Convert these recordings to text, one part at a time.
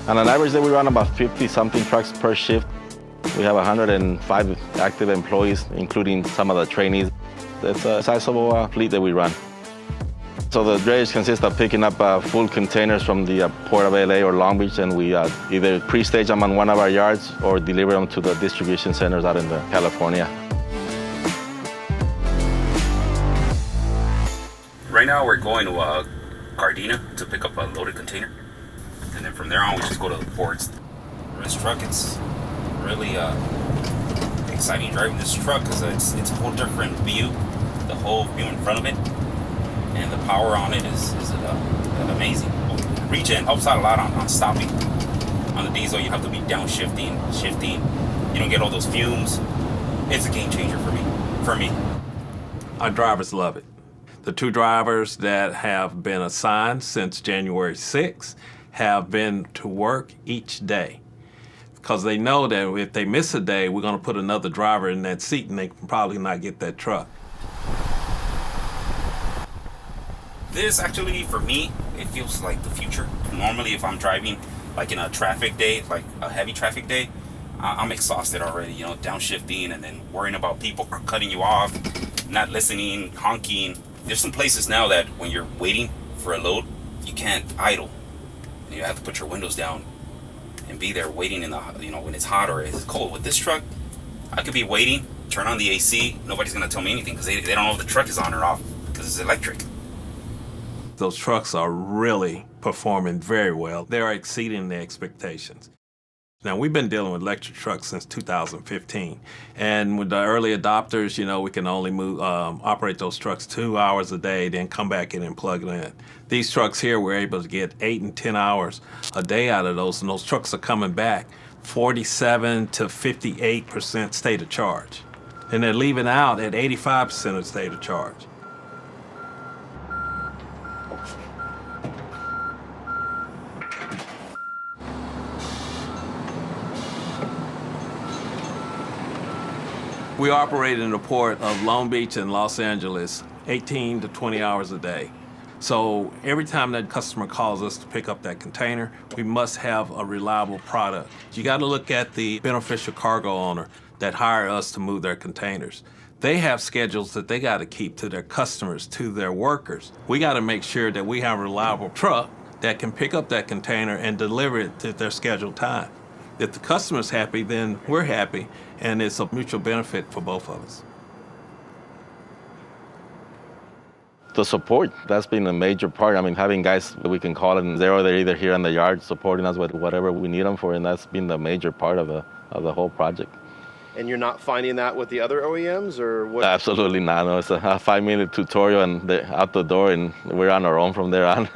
On an average day, we run about 50-something trucks per shift. We have 105 active employees, including some of the trainees. It's a sizable fleet that we run. So the drayage consists of picking up full containers from the Port of LA or Long Beach, and we either pre-stage them on one of our yards or deliver them to the distribution centers out in California. Right now we're going to Gardena to pick up a loaded container. And then from there on, we just go to the ports. This truck, it's really exciting driving this truck because it's a whole different view, the whole view in front of it. And the power on it is amazing. Regen helps out a lot on stopping. On the diesel, you have to be downshifting, shifting. You don't get all those fumes. It's a game changer for me. Our drivers love it. The two drivers that have been assigned since January 6th have been to work each day because they know that if they miss a day, we're going to put another driver in that seat and they can probably not get that truck. This actually, for me, it feels like the future. Normally, if I'm driving like in a traffic day, like a heavy traffic day, I'm exhausted already, downshifting and then worrying about people cutting you off, not listening, honking. There's some places now that when you're waiting for a load, you can't idle. You have to put your windows down and be there waiting in the, when it's hot or it's cold. With this truck, I could be waiting, turn on the AC. Nobody's gonna tell me anything because they don't know if the truck is on or off because it's electric. Those trucks are really performing very well. They are exceeding the expectations. Now, we've been dealing with electric trucks since 2015. And with the early adopters, we can only operate those trucks 2 hours a day, then come back in and plug it in. These trucks here, we're able to get 8 and 10 hours a day out of those, and those trucks are coming back 47 to 58% state of charge. And they're leaving out at 85% of state of charge. We operate in the port of Long Beach and Los Angeles 18 to 20 hours a day. So every time that customer calls us to pick up that container, we must have a reliable product. You got to look at the beneficial cargo owner that hire us to move their containers. They have schedules that they got to keep to their customers, to their workers. We got to make sure that we have a reliable truck that can pick up that container and deliver it to their scheduled time. If the customer's happy, then we're happy, and it's a mutual benefit for both of us. The support, that's been a major part. Having guys that we can call and they're either here in the yard supporting us with whatever we need them for, and that's been the major part of the whole project. And you're not finding that with the other OEMs, or what? Absolutely not. No, it's a 5-minute tutorial and they're out the door, and we're on our own from there on.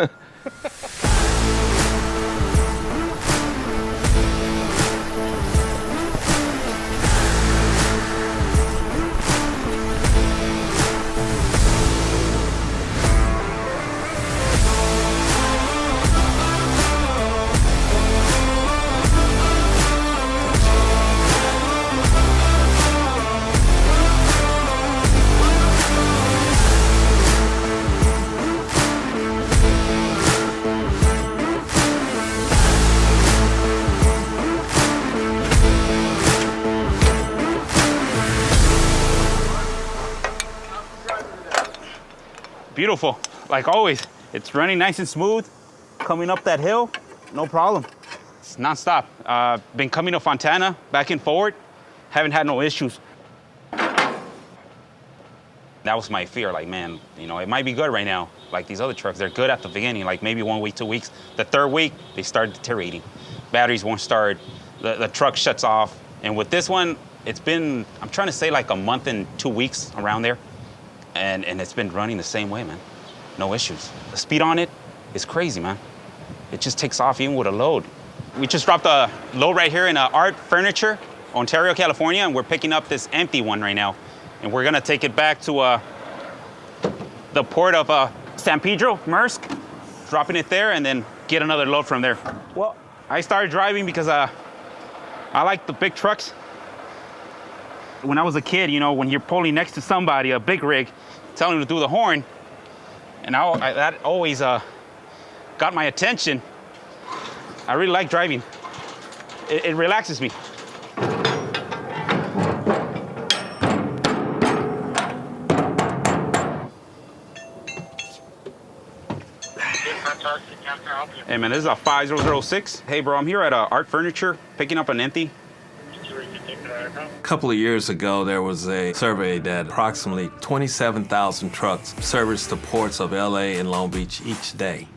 Beautiful, like always. It's running nice and smooth. Coming up that hill, no problem. It's nonstop. Been coming to Fontana, back and forward. Haven't had no issues. That was my fear, like, man, it might be good right now. Like these other trucks, they're good at the beginning, like maybe 1 week, 2 weeks. The third week, they start deteriorating. Batteries won't start, the truck shuts off. And with this one, it's been, I'm trying to say like a month and 2 weeks around there. And it's been running the same way, man. No issues. The speed on it is crazy, man. It just takes off even with a load. We just dropped a load right here in Art Furniture, Ontario, California, and we're picking up this empty one right now. And we're gonna take it back to the port of San Pedro, Maersk, dropping it there, and then get another load from there. Well, I started driving because I like the big trucks. When I was a kid, when you're pulling next to somebody, a big rig, telling them to do the horn, and that always got my attention. I really like driving. It relaxes me. Hey man, this is a 5006. Hey bro, I'm here at Art Furniture picking up an empty. A couple of years ago, there was a survey that approximately 27,000 trucks service the ports of LA and Long Beach each day.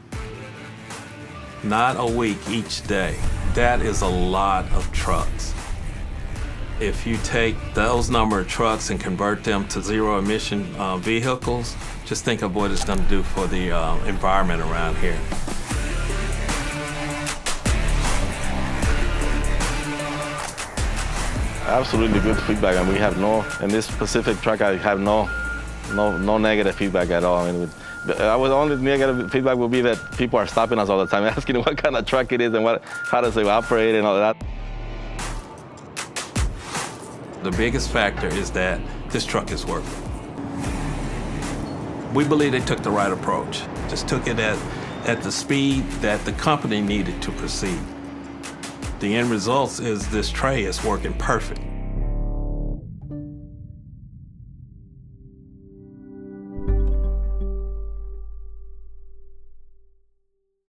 Not a week, each day. That is a lot of trucks. If you take those number of trucks and convert them to zero emission vehicles, just think of what it's going to do for the environment around here. Absolutely good feedback, and we have in this specific truck, I have no negative feedback at all. I mean, the only negative feedback will be that people are stopping us all the time, asking what kind of truck it is and how does it operate and all that. The biggest factor is that this truck is working. We believe they took the right approach. Just took it at the speed that the company needed to proceed. The end result is this tray is working perfect.